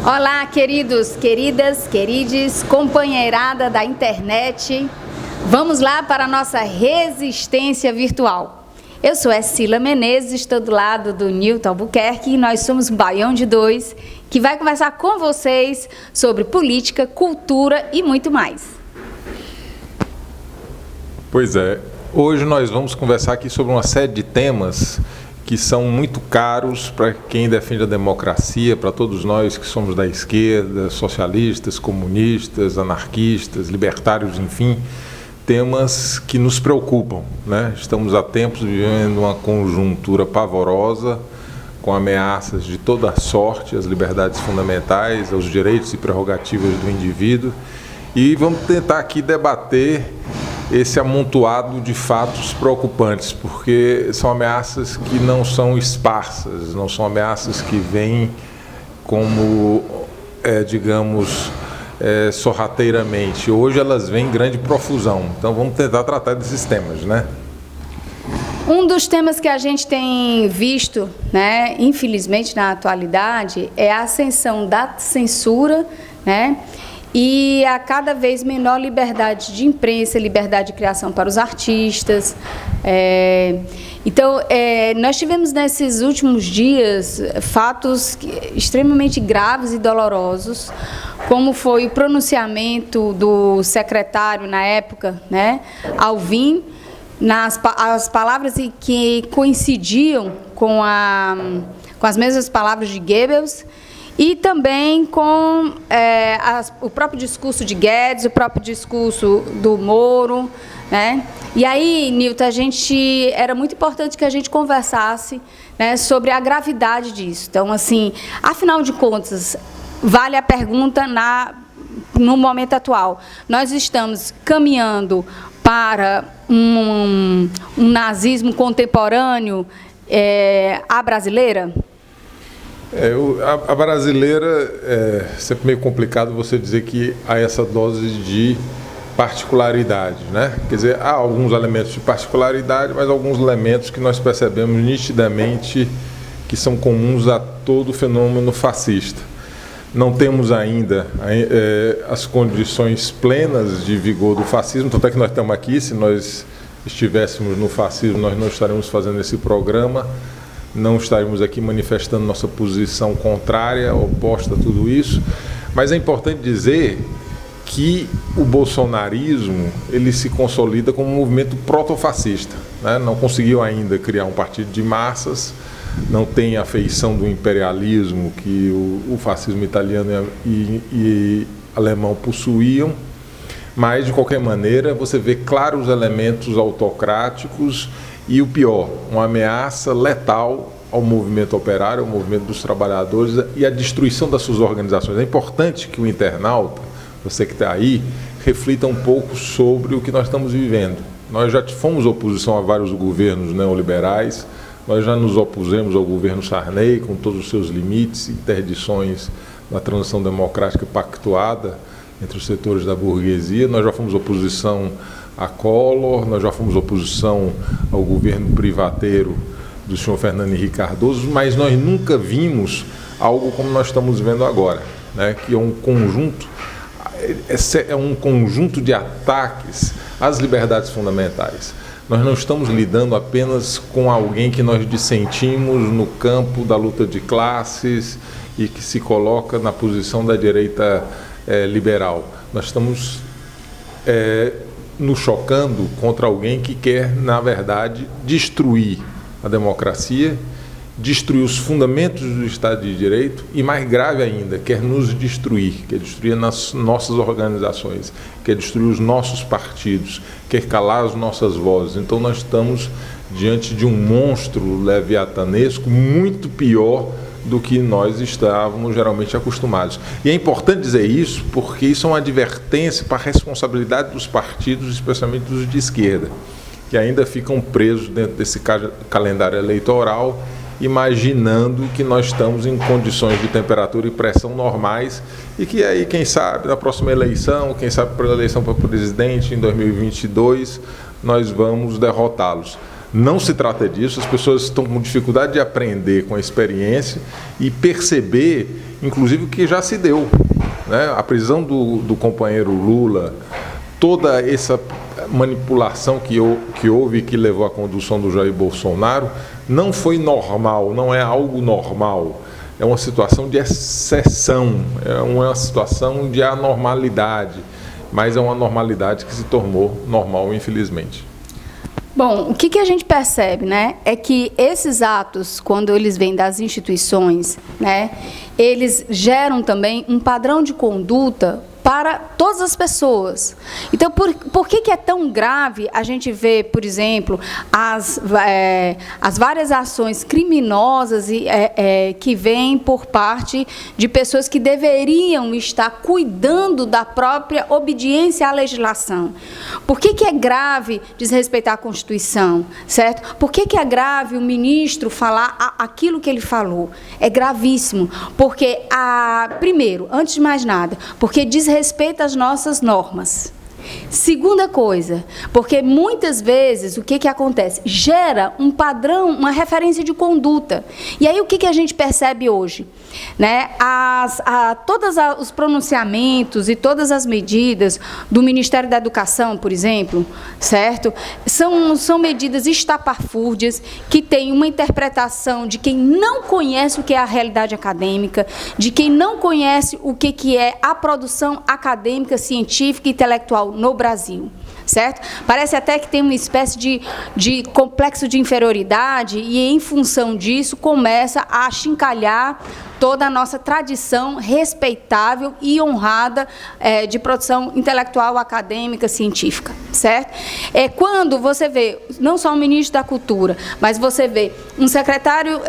Olá, queridos, queridas, querides, companheirada da internet. Vamos lá para a nossa resistência virtual. Eu sou Escila Menezes, estou do lado do Nilton Albuquerque e nós somos um Baião de Dois que vai conversar com vocês sobre política, cultura e muito mais. Pois é, hoje nós vamos conversar aqui sobre uma série de temas que são muito caros para quem defende a democracia, para todos nós que somos da esquerda, socialistas, comunistas, anarquistas, libertários, enfim, temas que nos preocupam, né? Estamos há tempos vivendo uma conjuntura pavorosa, com ameaças de toda sorte às liberdades fundamentais, aos direitos e prerrogativas do indivíduo, e vamos tentar aqui debater esse amontoado de fatos preocupantes, porque são ameaças que não são esparsas, não são ameaças que vêm como, sorrateiramente. Hoje elas vêm em grande profusão, então vamos tentar tratar desses temas, né? Um dos temas que a gente tem visto, né, infelizmente na atualidade, é a ascensão da censura, né? E a cada vez menor liberdade de imprensa, liberdade de criação para os artistas. Então, nós tivemos nesses últimos dias fatos extremamente graves e dolorosos, como foi o pronunciamento do secretário na época, né, Alvim, as palavras que coincidiam com as mesmas palavras de Goebbels, e também com o próprio discurso de Guedes, o próprio discurso do Moro, né? E aí, Nilton, era muito importante que a gente conversasse, né, sobre a gravidade disso. Então, assim, afinal de contas, vale a pergunta no momento atual. Nós estamos caminhando para um nazismo contemporâneo à brasileira? A brasileira, é sempre meio complicado você dizer que há essa dose de particularidade, né? Quer dizer, há alguns elementos de particularidade, mas alguns elementos que nós percebemos nitidamente que são comuns a todo o fenômeno fascista. Não temos ainda as condições plenas de vigor do fascismo, tanto é que nós estamos aqui. Se nós estivéssemos no fascismo, nós não estaremos fazendo esse programa, não estaremos aqui manifestando nossa posição contrária, oposta a tudo isso, mas é importante dizer que o bolsonarismo ele se consolida como um movimento protofascista, né? Não conseguiu ainda criar um partido de massas, não tem a feição do imperialismo que o fascismo italiano e alemão possuíam, mas de qualquer maneira você vê claros elementos autocráticos. E o pior, uma ameaça letal ao movimento operário, ao movimento dos trabalhadores e à destruição das suas organizações. É importante que o internauta, você que está aí, reflita um pouco sobre o que nós estamos vivendo. Nós já fomos oposição a vários governos neoliberais, nós já nos opusemos ao governo Sarney, com todos os seus limites e interdições da transição democrática pactuada entre os setores da burguesia, nós já fomos oposição a Collor, nós já fomos oposição ao governo privateiro do senhor Fernando Henrique Cardoso, mas nós nunca vimos algo como nós estamos vendo agora, né? Que é um conjunto de ataques às liberdades fundamentais. Nós não estamos lidando apenas com alguém que nós dissentimos no campo da luta de classes e que se coloca na posição da direita liberal. Nós estamos nos chocando contra alguém que quer, na verdade, destruir a democracia, destruir os fundamentos do Estado de Direito e, mais grave ainda, quer nos destruir, quer destruir nas nossas organizações, quer destruir os nossos partidos, quer calar as nossas vozes. Então nós estamos diante de um monstro leviatanesco muito pior do que nós estávamos geralmente acostumados. E é importante dizer isso porque isso é uma advertência para a responsabilidade dos partidos, especialmente dos de esquerda, que ainda ficam presos dentro desse calendário eleitoral, imaginando que nós estamos em condições de temperatura e pressão normais e que aí, quem sabe, na próxima eleição, quem sabe para a eleição para presidente em 2022, nós vamos derrotá-los. Não se trata disso, as pessoas estão com dificuldade de aprender com a experiência e perceber, inclusive, o que já se deu, né? A prisão do companheiro Lula, toda essa manipulação que houve e que levou à condução do Jair Bolsonaro, não foi normal, não é algo normal. É uma situação de exceção, é uma situação de anormalidade, mas é uma normalidade que se tornou normal, infelizmente. Bom, o que a gente percebe, né, é que esses atos, quando eles vêm das instituições, né, eles geram também um padrão de conduta para todas as pessoas. Então, por que é tão grave a gente ver, por exemplo, as várias ações criminosas que vêm por parte de pessoas que deveriam estar cuidando da própria obediência à legislação? Por que é grave desrespeitar a Constituição, certo? Por que é grave o ministro falar aquilo que ele falou? É gravíssimo, porque, primeiro, antes de mais nada, porque desrespeita as nossas normas. Segunda coisa, porque muitas vezes o que acontece? Gera um padrão, uma referência de conduta. E aí o que a gente percebe hoje? Né? Todos os pronunciamentos e todas as medidas do Ministério da Educação, por exemplo, certo? São medidas estapafúrdias que têm uma interpretação de quem não conhece o que é a realidade acadêmica, de quem não conhece o que é a produção acadêmica, científica e intelectual no Brasil, certo? Parece até que tem uma espécie de complexo de inferioridade e, em função disso, começa a achincalhar toda a nossa tradição respeitável e honrada de produção intelectual, acadêmica, científica, certo? Quando você vê, não só o ministro da Cultura, mas você vê um secretário...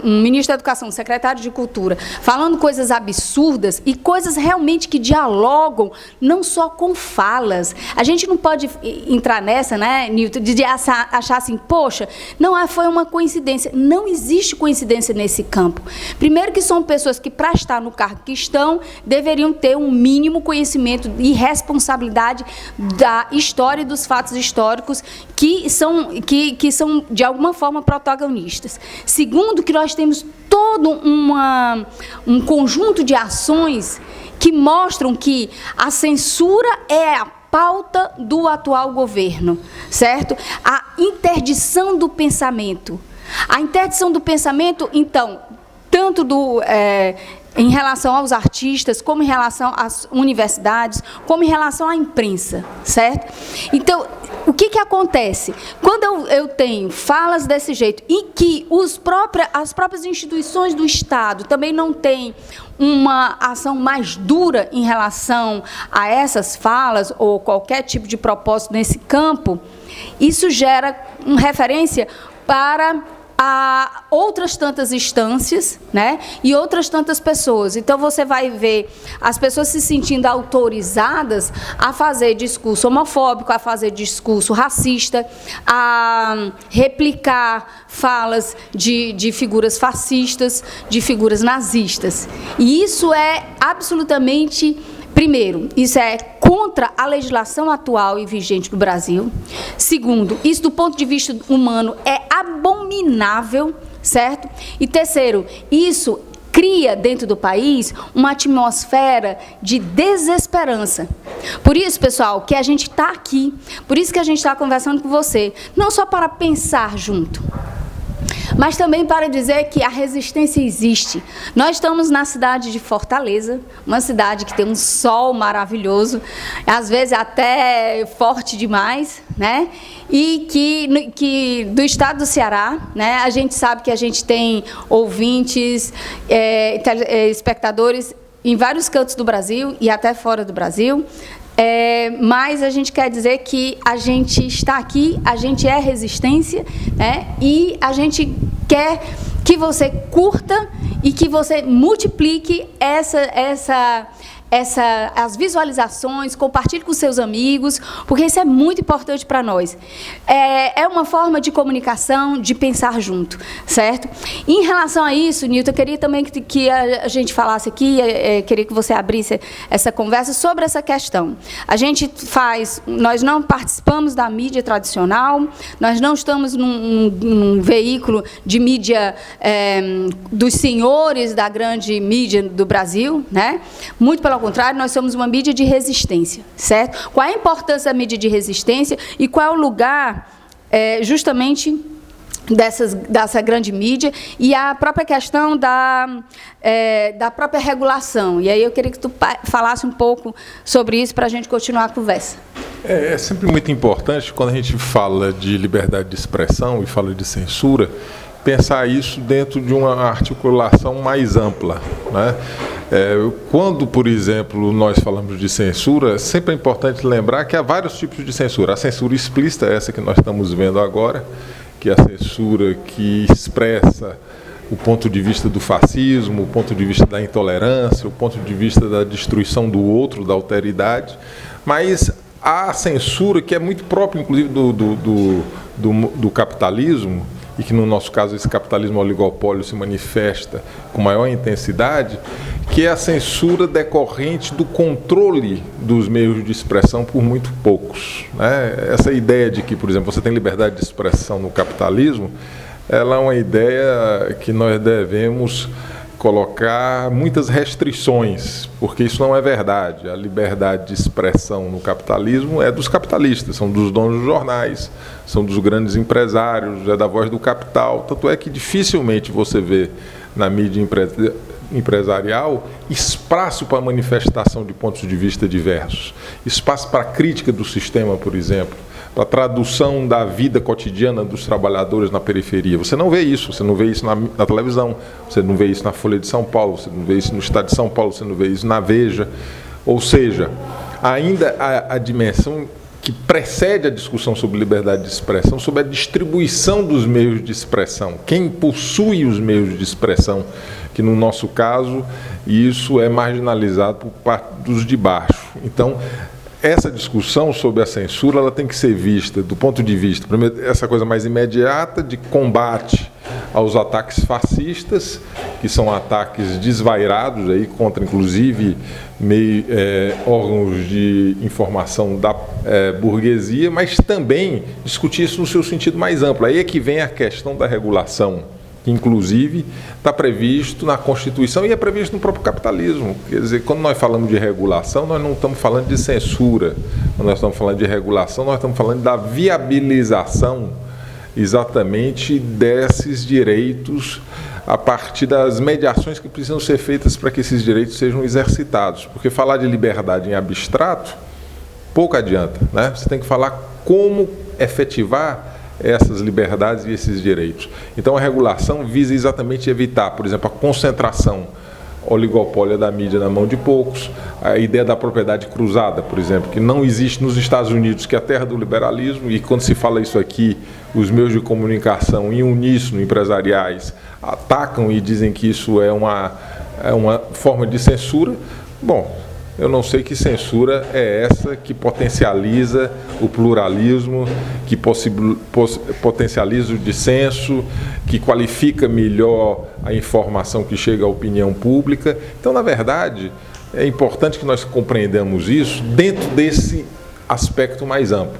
um ministro da Educação, um secretário de Cultura, falando coisas absurdas e coisas realmente que dialogam não só com falas. A gente não pode entrar nessa, né, Nilton, de achar assim, poxa, não foi uma coincidência. Não existe coincidência nesse campo. Primeiro que são pessoas que, para estar no cargo que estão, deveriam ter um mínimo conhecimento e responsabilidade da história e dos fatos históricos que são de alguma forma protagonistas. Segundo, que nós temos todo um conjunto de ações que mostram que a censura é a pauta do atual governo, certo? A interdição do pensamento. A interdição do pensamento, então, tanto em relação aos artistas, como em relação às universidades, como em relação à imprensa, certo? Então, o que acontece? Quando eu tenho falas desse jeito e que as próprias instituições do Estado também não têm uma ação mais dura em relação a essas falas ou qualquer tipo de propósito nesse campo, isso gera uma referência para outras tantas instâncias, né, e outras tantas pessoas. Então, você vai ver as pessoas se sentindo autorizadas a fazer discurso homofóbico, a fazer discurso racista, a replicar falas de figuras fascistas, de figuras nazistas. E isso é absolutamente... Primeiro, isso é contra a legislação atual e vigente do Brasil. Segundo, isso do ponto de vista humano é abominável, certo? E terceiro, isso cria dentro do país uma atmosfera de desesperança. Por isso, pessoal, que a gente está aqui, por isso que a gente está conversando com você, não só para pensar junto, mas também para dizer que a resistência existe. Nós estamos na cidade de Fortaleza, uma cidade que tem um sol maravilhoso, às vezes até forte demais, né? E que do estado do Ceará, né? A gente sabe que a gente tem ouvintes, espectadores em vários cantos do Brasil e até fora do Brasil. Mas a gente quer dizer que a gente está aqui, a gente é resistência, né? E a gente quer que você curta e que você multiplique as visualizações, compartilhe com seus amigos, porque isso é muito importante para nós. É uma forma de comunicação, de pensar junto, certo? Em relação a isso, Nilton, eu queria também que a gente falasse aqui, queria que você abrisse essa conversa sobre essa questão. Nós não participamos da mídia tradicional, nós não estamos num veículo de mídia dos senhores da grande mídia do Brasil, né? Muito pelo contrário, nós somos uma mídia de resistência, certo? Qual é a importância da mídia de resistência e qual é o lugar, justamente, dessa grande mídia e a própria questão da própria regulação? E aí eu queria que tu falasse um pouco sobre isso para a gente continuar a conversa. É sempre muito importante, quando a gente fala de liberdade de expressão e fala de censura, pensar isso dentro de uma articulação mais ampla, né? Quando, por exemplo, nós falamos de censura, sempre é importante lembrar que há vários tipos de censura. A censura explícita, essa que nós estamos vendo agora, que é a censura que expressa o ponto de vista do fascismo, o ponto de vista da intolerância, o ponto de vista da destruição do outro, da alteridade, mas há censura que é muito própria, inclusive, do capitalismo, e que, no nosso caso, esse capitalismo oligopólio se manifesta com maior intensidade, que é a censura decorrente do controle dos meios de expressão por muito poucos, né? Essa ideia de que, por exemplo, você tem liberdade de expressão no capitalismo, ela é uma ideia que nós devemos colocar muitas restrições, porque isso não é verdade. A liberdade de expressão no capitalismo é dos capitalistas, são dos donos dos jornais, são dos grandes empresários, é da voz do capital. Tanto é que dificilmente você vê na mídia empresarial espaço para manifestação de pontos de vista diversos, espaço para crítica do sistema, por exemplo, para a tradução da vida cotidiana dos trabalhadores na periferia. Você não vê isso na televisão, você não vê isso na Folha de São Paulo, você não vê isso no Estado de São Paulo, você não vê isso na Veja. Ou seja, ainda a dimensão que precede a discussão sobre liberdade de expressão, sobre a distribuição dos meios de expressão, quem possui os meios de expressão, que no nosso caso isso é marginalizado por parte dos de baixo. Então, essa discussão sobre a censura, ela tem que ser vista do ponto de vista, primeiro, essa coisa mais imediata de combate aos ataques fascistas, que são ataques desvairados aí contra, inclusive, órgãos de informação da burguesia, mas também discutir isso no seu sentido mais amplo. Aí é que vem a questão da regulação, que inclusive está previsto na Constituição e é previsto no próprio capitalismo. Quer dizer, quando nós falamos de regulação, nós não estamos falando de censura. Quando nós estamos falando de regulação, nós estamos falando da viabilização exatamente desses direitos a partir das mediações que precisam ser feitas para que esses direitos sejam exercitados. Porque falar de liberdade em abstrato, pouco adianta, né? Você tem que falar como efetivar essas liberdades e esses direitos. Então, a regulação visa exatamente evitar, por exemplo, a concentração oligopólio da mídia na mão de poucos, a ideia da propriedade cruzada, por exemplo, que não existe nos Estados Unidos, que é a terra do liberalismo, e quando se fala isso aqui, os meios de comunicação em uníssono, empresariais, atacam e dizem que isso é uma forma de censura. Bom, eu não sei que censura é essa que potencializa o pluralismo, que potencializa o dissenso, que qualifica melhor a informação que chega à opinião pública. Então, na verdade, é importante que nós compreendamos isso dentro desse aspecto mais amplo,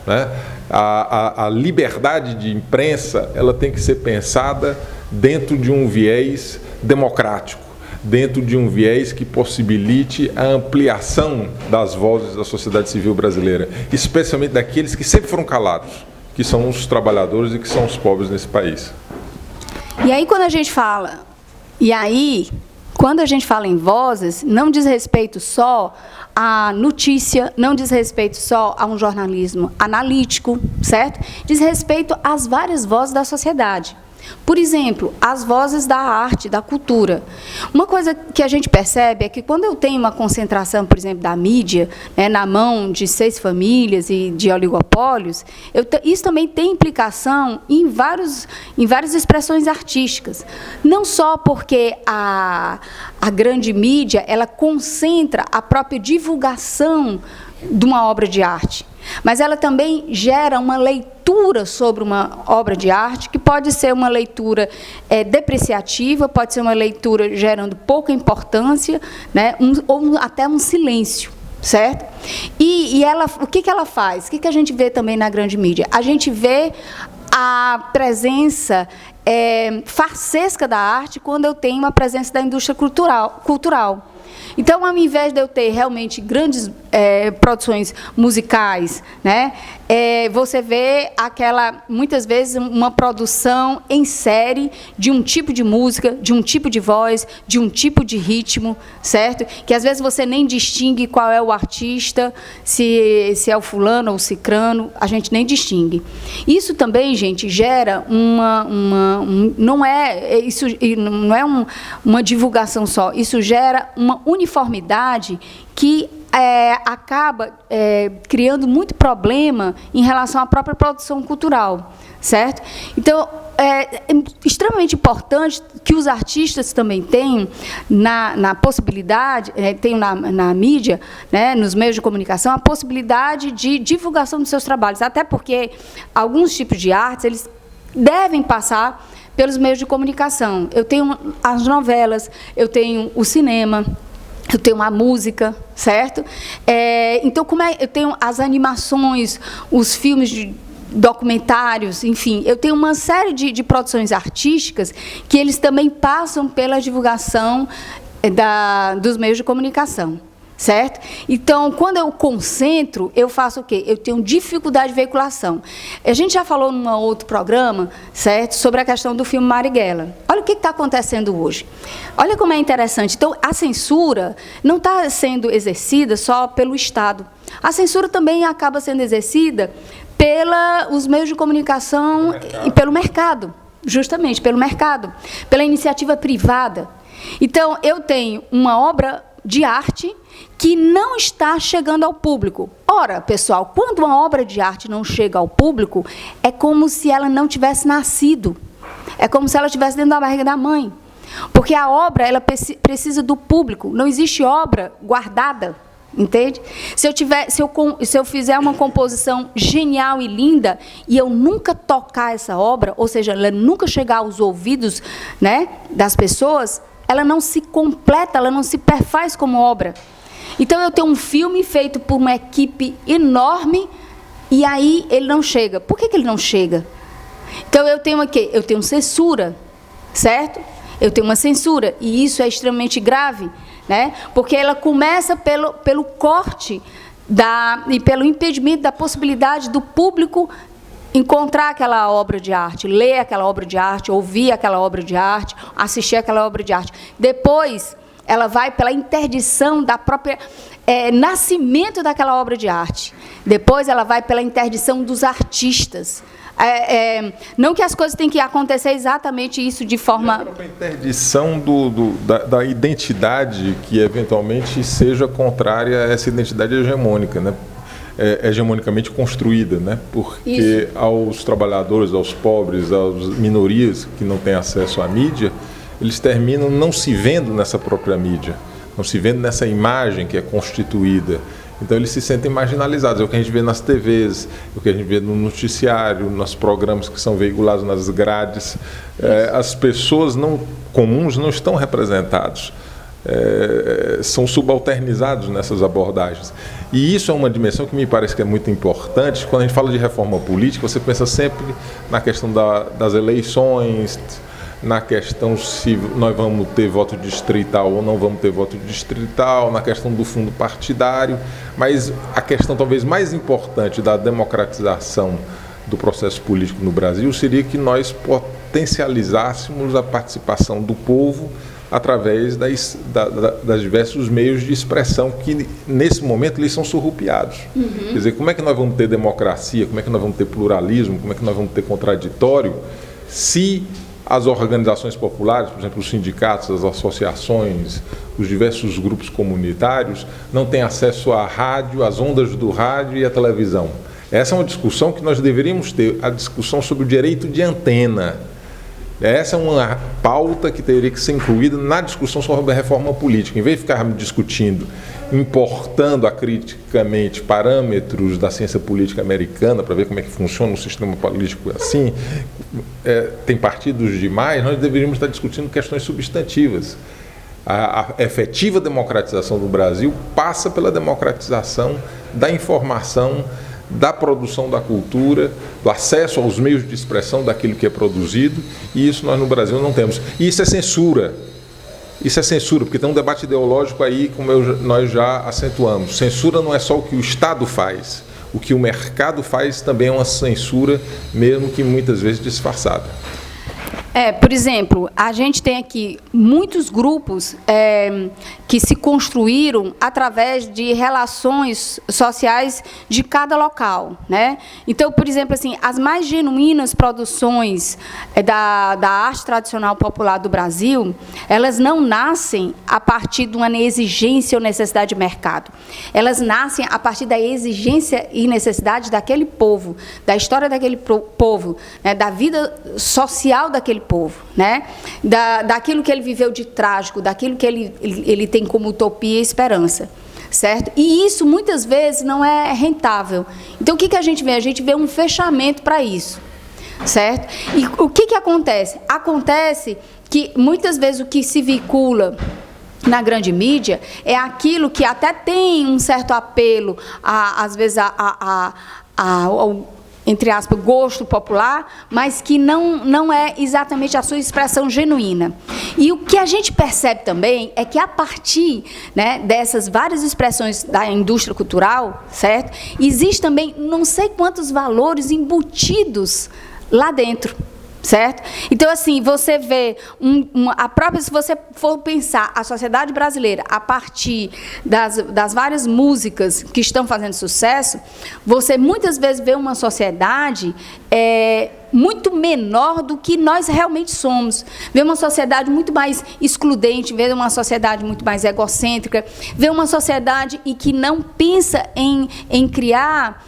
né? A liberdade de imprensa, ela tem que ser pensada dentro de um viés democrático, dentro de um viés que possibilite a ampliação das vozes da sociedade civil brasileira, especialmente daqueles que sempre foram calados, que são os trabalhadores e que são os pobres nesse país. E aí, quando a gente fala em vozes, não diz respeito só à notícia, não diz respeito só a um jornalismo analítico, certo? Diz respeito às várias vozes da sociedade. Por exemplo, as vozes da arte, da cultura. Uma coisa que a gente percebe é que quando eu tenho uma concentração, por exemplo, da mídia, né, na mão de 6 famílias e de oligopólios, isso também tem implicação em várias expressões artísticas. Não só porque a grande mídia ela concentra a própria divulgação de uma obra de arte, mas ela também gera uma leitura sobre uma obra de arte, que pode ser uma leitura depreciativa, pode ser uma leitura gerando pouca importância, né, ou até um silêncio, certo? E ela, o que ela faz? O que a gente vê também na grande mídia? A gente vê a presença farsesca da arte quando eu tenho uma presença da indústria cultural. Então, ao invés de eu ter realmente grandes produções musicais, né, você vê muitas vezes, uma produção em série de um tipo de música, de um tipo de voz, de um tipo de ritmo, certo? Que às vezes você nem distingue qual é o artista, se é o fulano ou o cicrano, a gente nem distingue. Isso também, gente, gera não é uma divulgação só, isso gera uma uniformidade que acaba criando muito problema em relação à própria produção cultural, certo? Então, é extremamente importante que os artistas também tenham na possibilidade, tenham na mídia, né, nos meios de comunicação, a possibilidade de divulgação dos seus trabalhos, até porque alguns tipos de artes, eles devem passar pelos meios de comunicação. Eu tenho as novelas, eu tenho o cinema, eu tenho a música, certo? Então, eu tenho as animações, os filmes de documentários, enfim, eu tenho uma série de produções artísticas que eles também passam pela divulgação dos meios de comunicação, certo? Então, quando eu concentro, eu faço o quê? Eu tenho dificuldade de veiculação. A gente já falou num outro programa, certo, sobre a questão do filme Marighella. Olha o que está acontecendo hoje. Olha como é interessante. Então, a censura não está sendo exercida só pelo Estado. A censura também acaba sendo exercida pelos meios de comunicação e pelo mercado, justamente, pelo mercado, pela iniciativa privada. Então, eu tenho uma obra de arte que não está chegando ao público. Ora, pessoal, quando uma obra de arte não chega ao público, é como se ela não tivesse nascido. É como se ela estivesse dentro da barriga da mãe. Porque a obra ela precisa do público. Não existe obra guardada, entende? Se eu fizer uma composição genial e linda e eu nunca tocar essa obra, ou seja, ela nunca chegar aos ouvidos, né, das pessoas, ela não se completa, ela não se perfaz como obra. Então, eu tenho um filme feito por uma equipe enorme e aí ele não chega. Por que ele não chega? Então, eu tenho aqui, eu tenho censura, certo? Eu tenho uma censura e isso é extremamente grave, né? Porque ela começa pelo corte e pelo impedimento da possibilidade do público encontrar aquela obra de arte, ler aquela obra de arte, ouvir aquela obra de arte, assistir aquela obra de arte. Depois, ela vai pela interdição da própria nascimento daquela obra de arte. Depois, ela vai pela interdição dos artistas. Não que as coisas tenham que acontecer exatamente isso de forma... A própria interdição da identidade que, eventualmente, seja contrária a essa identidade hegemônica, né? Hegemonicamente construída, né? Porque isso. Aos trabalhadores, aos pobres, às minorias que não têm acesso à mídia, eles terminam não se vendo nessa própria mídia, não se vendo nessa imagem que é constituída. Então, eles se sentem marginalizados. É o que a gente vê nas TVs, é o que a gente vê no noticiário, nos programas que são veiculados nas grades. As pessoas comuns não estão representadas. São subalternizados nessas abordagens. E isso é uma dimensão que me parece que é muito importante. Quando a gente fala de reforma política, você pensa sempre na questão das eleições, na questão se nós vamos ter voto distrital ou não vamos ter voto distrital, na questão do fundo partidário, mas a questão talvez mais importante da democratização do processo político no Brasil seria que nós potencializássemos a participação do povo através das diversos meios de expressão que, nesse momento, eles são surrupiados. Uhum. Quer dizer, como é que nós vamos ter democracia, como é que nós vamos ter pluralismo, como é que nós vamos ter contraditório, se as organizações populares, por exemplo, os sindicatos, as associações, os diversos grupos comunitários, não têm acesso à rádio, às ondas do rádio e à televisão. Essa é uma discussão que nós deveríamos ter, a discussão sobre o direito de antena. Essa é uma pauta que teria que ser incluída na discussão sobre a reforma política. Em vez de ficarmos discutindo, importando acriticamente parâmetros da ciência política americana para ver como é que funciona o sistema político assim, tem partidos demais, nós deveríamos estar discutindo questões substantivas. A efetiva democratização do Brasil passa pela democratização da informação, da produção da cultura, do acesso aos meios de expressão daquilo que é produzido, e isso nós no Brasil não temos. E isso é censura. Isso é censura, porque tem um debate ideológico aí, como nós já acentuamos. Censura não é só o que o Estado faz. O que o mercado faz também é uma censura, mesmo que muitas vezes disfarçada. Por exemplo, a gente tem aqui muitos grupos que se construíram através de relações sociais de cada local, né? Então, por exemplo, assim, as mais genuínas produções da arte tradicional popular do Brasil, elas não nascem a partir de uma exigência ou necessidade de mercado. Elas nascem a partir da exigência e necessidade daquele povo, da história daquele povo, né? Da vida social daquele povo, né? Daquilo que ele viveu de trágico, daquilo que ele tem como utopia e esperança, certo? E isso muitas vezes não é rentável. Então o que a gente vê? A gente vê um fechamento para isso, certo? E o que acontece? Acontece que muitas vezes o que se vincula na grande mídia é aquilo que até tem um certo apelo, às vezes, ao entre aspas, gosto popular, mas que não é exatamente a sua expressão genuína. E o que a gente percebe também é que, a partir, né, dessas várias expressões da indústria cultural, certo? Existe também não sei quantos valores embutidos lá dentro. Certo? Então, assim, você vê se você for pensar a sociedade brasileira a partir das várias músicas que estão fazendo sucesso, você muitas vezes vê uma sociedade muito menor do que nós realmente somos. Vê uma sociedade muito mais excludente, vê uma sociedade muito mais egocêntrica, vê uma sociedade em que não pensa em criar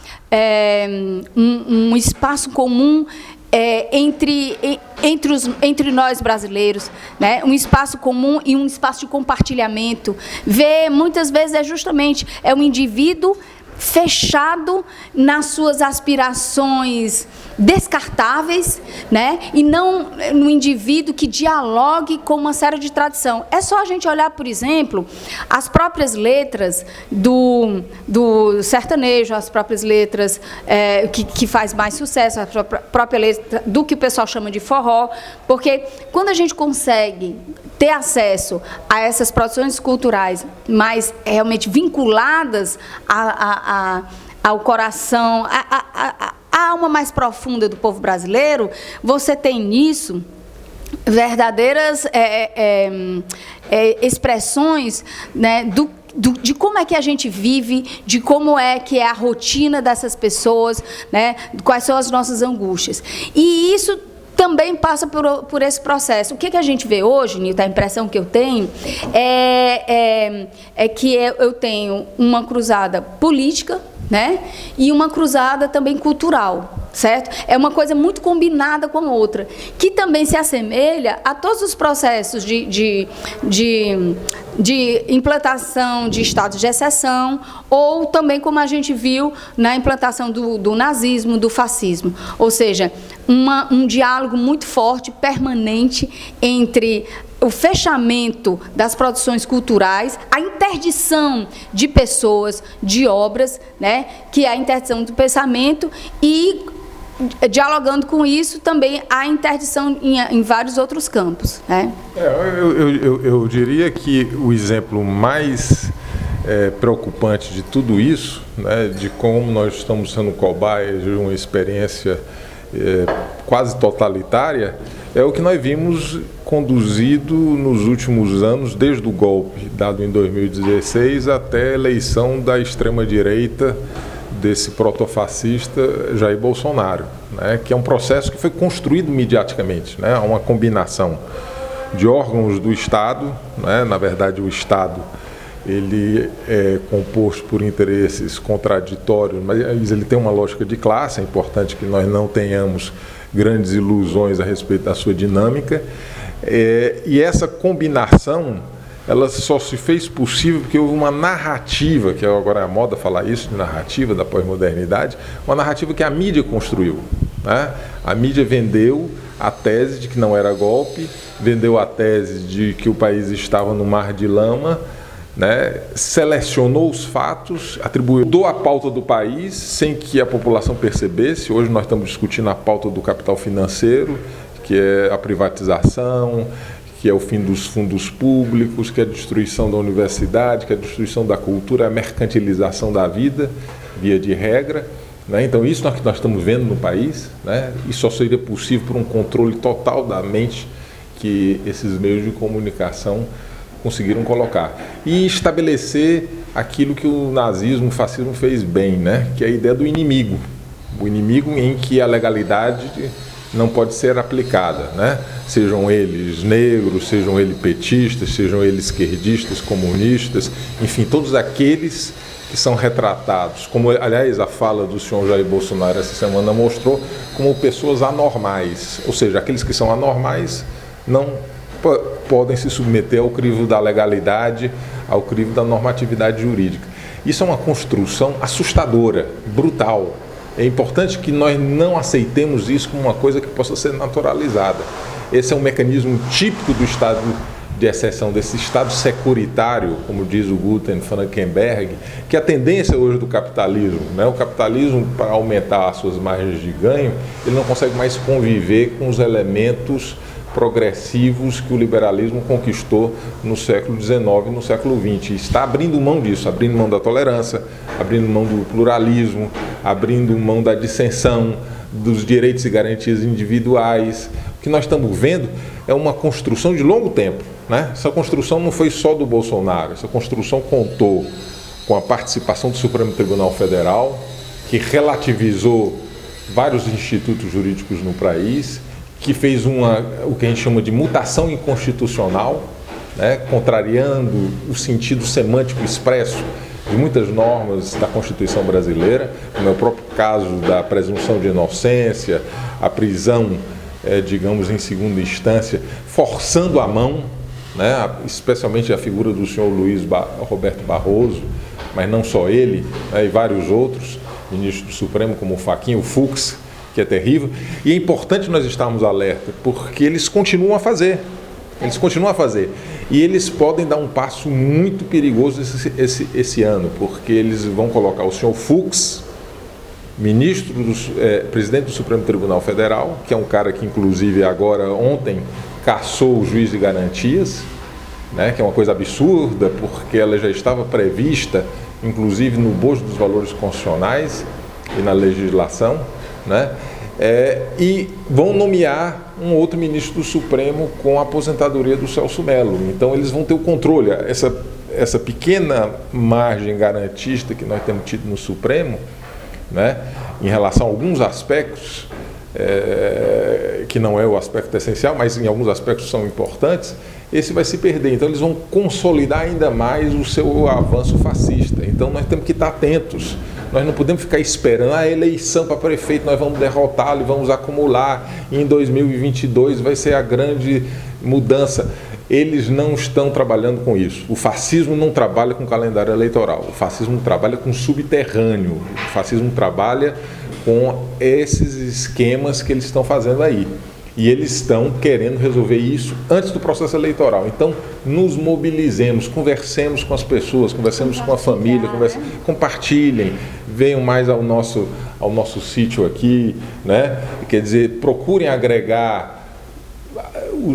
um espaço comum entre nós brasileiros, né? Um espaço comum e um espaço de compartilhamento. Muitas vezes justamente um indivíduo fechado nas suas aspirações descartáveis, né? E não no indivíduo que dialogue com uma série de tradição. É só a gente olhar, por exemplo, as próprias letras do sertanejo, as próprias letras que faz mais sucesso, a própria letra do que o pessoal chama de forró, porque quando a gente consegue ter acesso a essas produções culturais mais realmente vinculadas ao coração, a alma mais profunda do povo brasileiro, você tem nisso verdadeiras expressões, né, de como é que a gente vive, de como é que é a rotina dessas pessoas, né, quais são as nossas angústias. E isso também passa por esse processo. O que a gente vê hoje, Nilton, a impressão que eu tenho é que eu tenho uma cruzada política, né, e uma cruzada também cultural, certo? É uma coisa muito combinada com a outra, que também se assemelha a todos os processos de implantação de estados de exceção, ou também como a gente viu na implantação do nazismo, do fascismo. Ou seja, um diálogo muito forte, permanente, entre o fechamento das produções culturais, a interdição de pessoas, de obras, né, que é a interdição do pensamento, e, dialogando com isso, também a interdição em vários outros campos, né? Eu diria que o exemplo mais preocupante de tudo isso, né, de como nós estamos sendo cobaias de uma experiência quase totalitária, é o que nós vimos conduzido nos últimos anos, desde o golpe dado em 2016 até a eleição da extrema-direita desse protofascista Jair Bolsonaro, né, que é um processo que foi construído mediaticamente, né, uma combinação de órgãos do Estado, né, na verdade o Estado ele é composto por interesses contraditórios, mas ele tem uma lógica de classe, é importante que nós não tenhamos grandes ilusões a respeito da sua dinâmica, e essa combinação ela só se fez possível porque houve uma narrativa, que agora é a moda falar isso, de narrativa da pós-modernidade, uma narrativa que a mídia construiu, né? A mídia vendeu a tese de que não era golpe, vendeu a tese de que o país estava no mar de lama, né? Selecionou os fatos, atribuiu a pauta do país sem que a população percebesse. Hoje nós estamos discutindo a pauta do capital financeiro, que é a privatização, que é o fim dos fundos públicos, que é a destruição da universidade, que é a destruição da cultura, a mercantilização da vida, via de regra, né? Então isso é o que nós estamos vendo no país, né? E só seria possível por um controle total da mente que esses meios de comunicação conseguiram colocar. E estabelecer aquilo que o nazismo, o fascismo fez bem, né? Que é a ideia do inimigo. O inimigo em que a legalidade não pode ser aplicada, né? Sejam eles negros, sejam eles petistas, sejam eles esquerdistas, comunistas, enfim, todos aqueles que são retratados, como, aliás, a fala do senhor Jair Bolsonaro essa semana mostrou, como pessoas anormais, ou seja, aqueles que são anormais não podem se submeter ao crivo da legalidade, ao crivo da normatividade jurídica. Isso é uma construção assustadora, brutal. É importante que nós não aceitemos isso como uma coisa que possa ser naturalizada. Esse é um mecanismo típico do estado de exceção, desse estado securitário, como diz o Guten Frankenberg, que é a tendência hoje do capitalismo, né? O capitalismo, para aumentar as suas margens de ganho, ele não consegue mais conviver com os elementos progressivos que o liberalismo conquistou no século XIX e no século XX. Está abrindo mão disso, abrindo mão da tolerância, abrindo mão do pluralismo, abrindo mão da dissensão, dos direitos e garantias individuais. O que nós estamos vendo é uma construção de longo tempo, né? Essa construção não foi só do Bolsonaro, essa construção contou com a participação do Supremo Tribunal Federal, que relativizou vários institutos jurídicos no país, que fez o que a gente chama de mutação inconstitucional, né, contrariando o sentido semântico expresso de muitas normas da Constituição brasileira, como é o próprio caso da presunção de inocência, a prisão, digamos, em segunda instância, forçando a mão, né, especialmente a figura do senhor Roberto Barroso, mas não só ele, né, e vários outros ministros do Supremo, como o Fachin, o Fux, que é terrível, e é importante nós estarmos alerta, porque eles continuam a fazer, e eles podem dar um passo muito perigoso esse ano, porque eles vão colocar o senhor Fux, presidente do Supremo Tribunal Federal, que é um cara que inclusive agora, ontem, cassou o juiz de garantias, né, que é uma coisa absurda, porque ela já estava prevista, inclusive no bojo dos valores constitucionais e na legislação, né? E vão nomear um outro ministro do Supremo com a aposentadoria do Celso Mello. Então eles vão ter o controle. Essa pequena margem garantista que nós temos tido no Supremo, né, em relação a alguns aspectos, que não é o aspecto essencial, mas em alguns aspectos são importantes, esse vai se perder. Então eles vão consolidar ainda mais o seu avanço fascista. Então nós temos que estar atentos. Nós não podemos ficar esperando a eleição para prefeito, nós vamos derrotá-lo e vamos acumular, e em 2022 vai ser a grande mudança. Eles não estão trabalhando com isso. O fascismo não trabalha com calendário eleitoral, o fascismo trabalha com subterrâneo, o fascismo trabalha com esses esquemas que eles estão fazendo aí. E eles estão querendo resolver isso antes do processo eleitoral. Então, nos mobilizemos, conversemos com as pessoas, conversemos com a família, compartilhem, venham mais ao nosso sítio aqui, né? Quer dizer, procurem agregar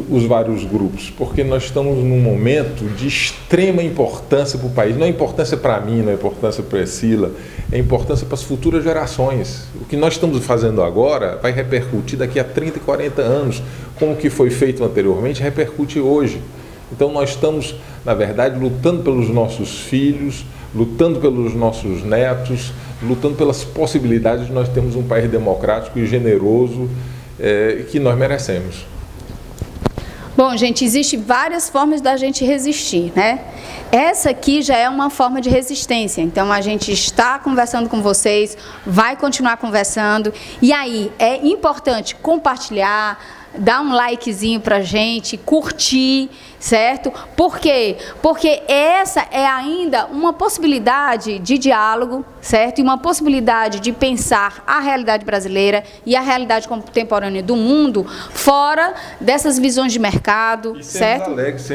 os vários grupos, porque nós estamos num momento de extrema importância para o país. Não é importância para mim, não é importância para a Priscila, é importância para as futuras gerações. O que nós estamos fazendo agora vai repercutir daqui a 30 e 40 anos, como o que foi feito anteriormente repercute hoje. Então nós estamos, na verdade, lutando pelos nossos filhos, lutando pelos nossos netos, lutando pelas possibilidades de nós termos um país democrático e generoso que nós merecemos. Bom, gente, existem várias formas da gente resistir, né? Essa aqui já é uma forma de resistência. Então, a gente está conversando com vocês, vai continuar conversando. E aí, é importante compartilhar, dar um likezinho pra gente, curtir, certo? Por quê? Porque essa é ainda uma possibilidade de diálogo, certo? E uma possibilidade de pensar a realidade brasileira e a realidade contemporânea do mundo fora dessas visões de mercado, e certo? Alegres,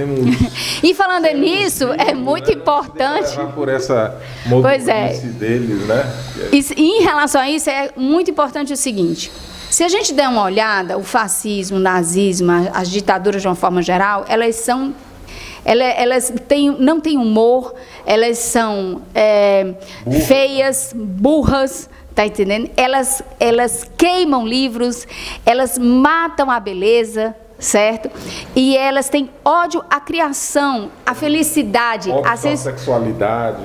e falando nisso, é muito importante. Por essa movimento deles, né? Em relação a isso, é muito importante o seguinte. Se a gente der uma olhada, o fascismo, o nazismo, as ditaduras de uma forma geral, elas não têm humor, elas são feias, burras, tá entendendo? Elas queimam livros, elas matam a beleza, certo? E elas têm ódio à criação, à felicidade, à sexualidade.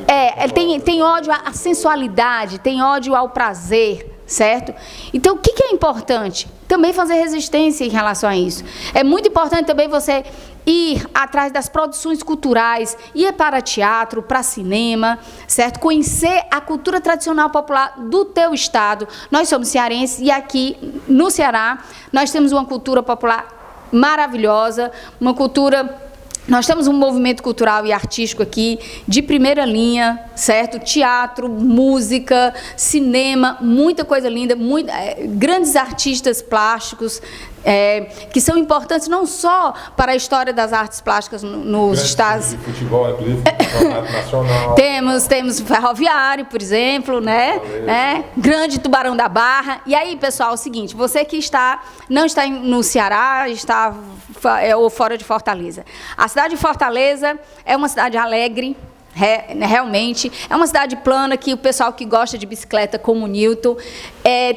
Tem ódio à sensualidade, tem ódio ao prazer. Certo? Então, o que é importante? Também fazer resistência em relação a isso. É muito importante também você ir atrás das produções culturais, ir para teatro, para cinema, certo? Conhecer a cultura tradicional popular do teu estado. Nós somos cearenses e aqui no Ceará nós temos uma cultura popular maravilhosa, uma cultura... Nós temos um movimento cultural e artístico aqui de primeira linha, certo? Teatro, música, cinema, muita coisa linda, grandes artistas plásticos, que são importantes não só para a história das artes plásticas nos estados. De futebol, inclusive, campeonato nacional. Temos Ferroviário, por exemplo, né? Grande Tubarão da Barra. E aí, pessoal, é o seguinte, você que não está no Ceará, está ou fora de Fortaleza. A cidade de Fortaleza é uma cidade alegre, realmente, é uma cidade plana que o pessoal que gosta de bicicleta, como o Newton,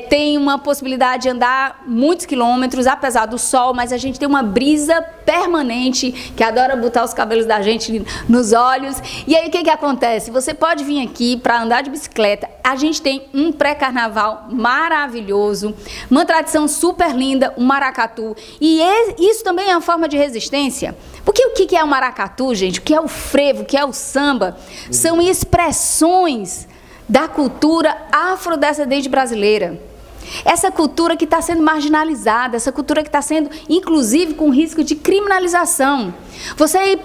tem uma possibilidade de andar muitos quilômetros, apesar do sol, mas a gente tem uma brisa permanente, que adora botar os cabelos da gente nos olhos. E aí, o que acontece? Você pode vir aqui para andar de bicicleta, a gente tem um pré-carnaval maravilhoso, uma tradição super linda, o maracatu, e isso também é uma forma de resistência. Porque o que é o maracatu, gente? O que é o frevo? O que é o samba? São expressões da cultura afrodescendente brasileira. Essa cultura que está sendo marginalizada, essa cultura que está sendo, inclusive, com risco de criminalização. Você ir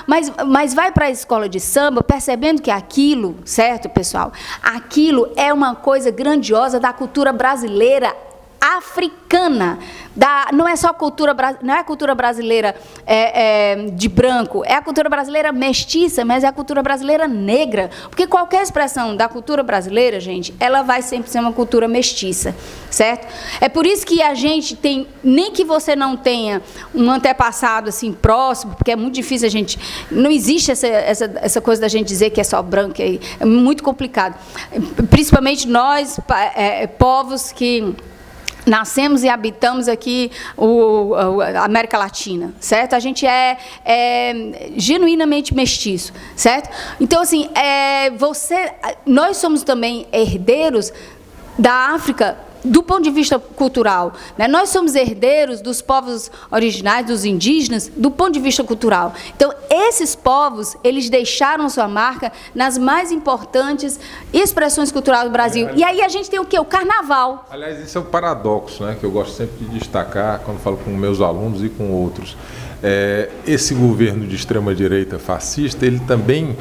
mas vai para a escola de samba percebendo que aquilo, certo, pessoal? Aquilo é uma coisa grandiosa da cultura brasileira africana, não é só não é a cultura brasileira de branco, é a cultura brasileira mestiça, mas é a cultura brasileira negra, porque qualquer expressão da cultura brasileira, gente, ela vai sempre ser uma cultura mestiça, certo? É por isso que a gente tem, nem que você não tenha um antepassado assim próximo, porque é muito difícil não existe essa coisa da gente dizer que é só branco, é muito complicado, principalmente nós, povos que nascemos e habitamos aqui a América Latina, certo? A gente é genuinamente mestiço, certo? Então, assim, nós somos também herdeiros da África do ponto de vista cultural, né? Nós somos herdeiros dos povos originários, dos indígenas, do ponto de vista cultural. Então, esses povos, eles deixaram sua marca nas mais importantes expressões culturais do Brasil. E aí a gente tem o quê? O carnaval. Aliás, esse é o paradoxo, né, que eu gosto sempre de destacar quando falo com meus alunos e com outros. Esse governo de extrema-direita fascista, ele também,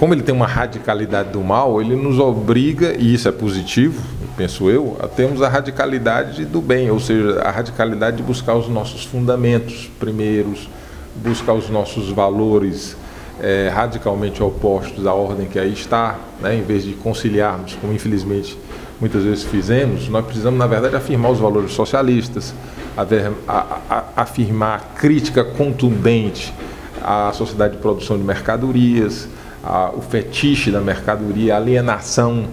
como ele tem uma radicalidade do mal, ele nos obriga, e isso é positivo, penso eu, a termos a radicalidade do bem, ou seja, a radicalidade de buscar os nossos fundamentos primeiros, buscar os nossos valores radicalmente opostos à ordem que aí está, né? Em vez de conciliarmos, como infelizmente muitas vezes fizemos, nós precisamos, na verdade, afirmar os valores socialistas, afirmar a crítica contundente à sociedade de produção de mercadorias, o fetiche da mercadoria, a alienação,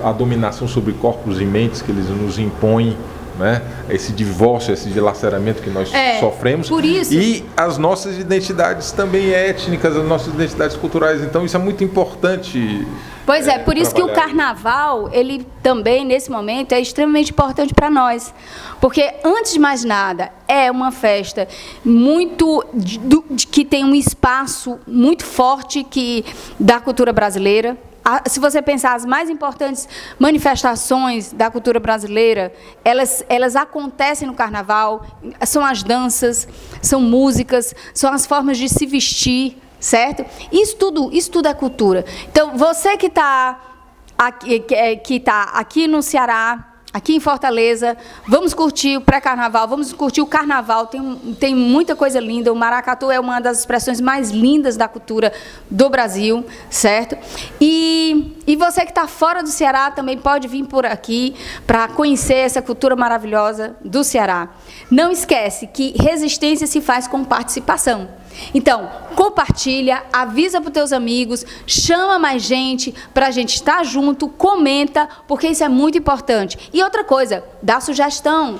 a dominação sobre corpos e mentes que eles nos impõem, né? Esse divórcio, esse dilaceramento que nós sofremos. Por isso. E as nossas identidades também étnicas, as nossas identidades culturais. Então, isso é muito importante. Pois é, por isso que o carnaval, ele também, nesse momento, é extremamente importante para nós. Porque, antes de mais nada, é uma festa que tem um espaço muito forte da cultura brasileira. Se você pensar, as mais importantes manifestações da cultura brasileira, elas acontecem no carnaval, são as danças, são músicas, são as formas de se vestir, certo? Isso tudo é cultura. Então, você que está aqui no Ceará, aqui em Fortaleza, vamos curtir o pré-carnaval, vamos curtir o carnaval, tem muita coisa linda, o maracatu é uma das expressões mais lindas da cultura do Brasil, certo? E você que está fora do Ceará também pode vir por aqui para conhecer essa cultura maravilhosa do Ceará. Não esquece que resistência se faz com participação. Então, compartilha, avisa para os teus amigos, chama mais gente para a gente estar junto, comenta, porque isso é muito importante. E outra coisa, dá sugestão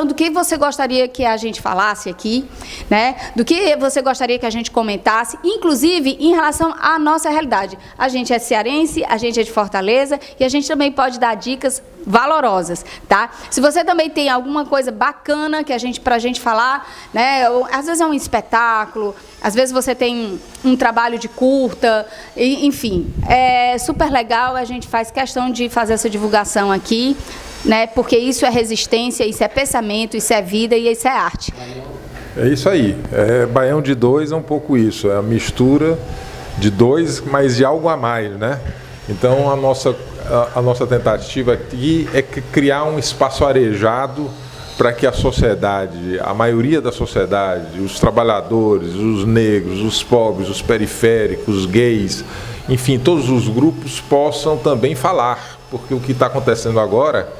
do que você gostaria que a gente falasse aqui, né? Do que você gostaria que a gente comentasse, inclusive em relação à nossa realidade. A gente é cearense, a gente é de Fortaleza e a gente também pode dar dicas valorosas, tá? Se você também tem alguma coisa bacana pra gente falar, né? Às vezes é um espetáculo, às vezes você tem um trabalho de curta, enfim, é super legal, a gente faz questão de fazer essa divulgação aqui, né? Porque isso é resistência, isso é pensamento, isso é vida e isso é arte. É isso aí. Baião de Dois é um pouco isso, é a mistura de dois, mas de algo a mais, né? Então, a nossa tentativa aqui é criar um espaço arejado para que a sociedade, a maioria da sociedade, os trabalhadores, os negros, os pobres, os periféricos, os gays, enfim, todos os grupos possam também falar, porque o que está acontecendo agora,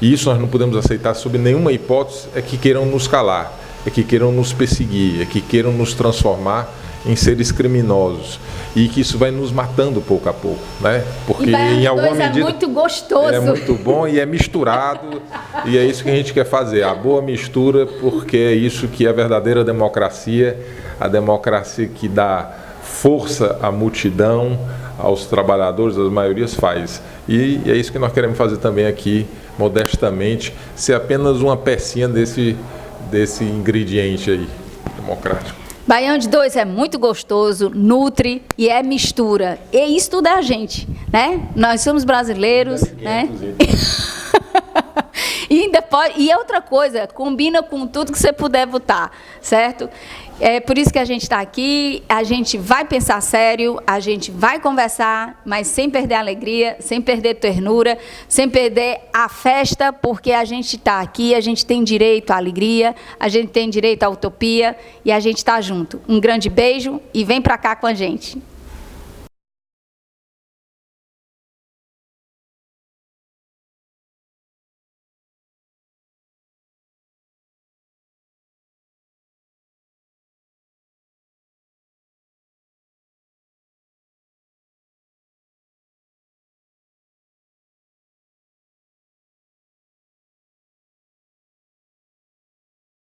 e isso nós não podemos aceitar sob nenhuma hipótese, é que queiram nos calar, é que queiram nos perseguir, é que queiram nos transformar em seres criminosos, e que isso vai nos matando pouco a pouco, né? Porque em alguma medida é muito gostoso, é muito bom e é misturado, e é isso que a gente quer fazer, a boa mistura, porque é isso que é a verdadeira democracia, a democracia que dá força à multidão, aos trabalhadores, às maiorias faz. E é isso que nós queremos fazer também aqui, modestamente, ser apenas uma pecinha desse ingrediente aí, democrático. Baião de Dois é muito gostoso, nutre e é mistura. E isso tudo é a gente, né? Nós somos brasileiros, né? E outra coisa, combina com tudo que você puder botar, certo? É por isso que a gente está aqui, a gente vai pensar sério, a gente vai conversar, mas sem perder a alegria, sem perder ternura, sem perder a festa, porque a gente está aqui, a gente tem direito à alegria, a gente tem direito à utopia e a gente está junto. Um grande beijo e vem para cá com a gente.